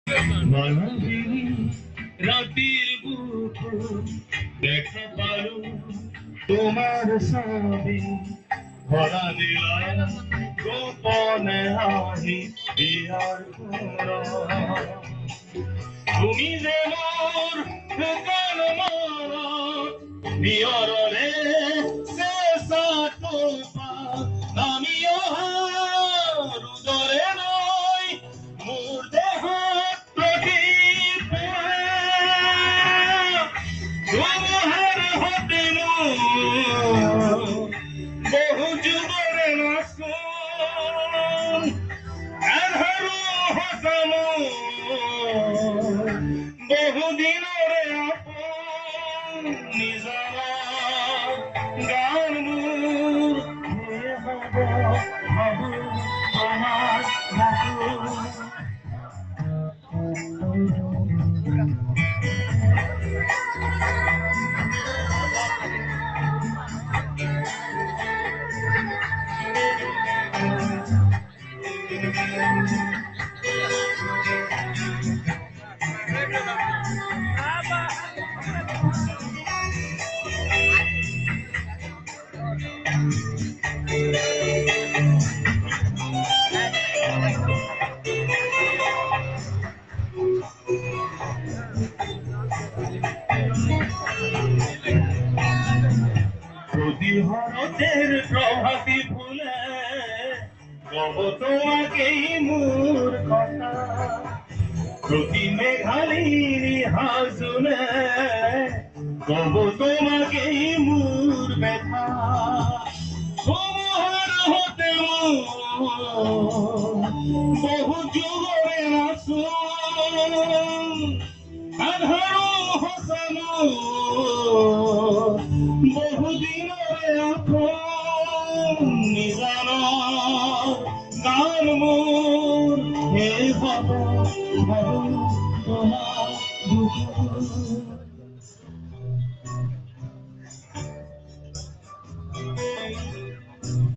মায়াবিনী রাতের বুকু দেখা পালো তোমার ছবি ভরা দিলাম গোপনে আহি বিয়ার তুমি যে মোর গান বিয়রলে শেষা তোপা নামিও রুদরে নই মোর দেহ প্রদীপ তোমার হতে বহু যুগরে নাসুন আধারো হসম বহুদিনরে আপন নিজরা গান মুর হয়ে হব হব তোমার প্রতিহরতের প্রভাতী ফুলে কব তোমাকেই মোর কথা প্রতি মেঘালিনী হাসুনে কব তোমাকেই মোর ব্যথা তোমার হতে বহু যুগরে আসুন আধারো হসানো বহুদিনরে আপন নিজান গান মোর হে হব তোমার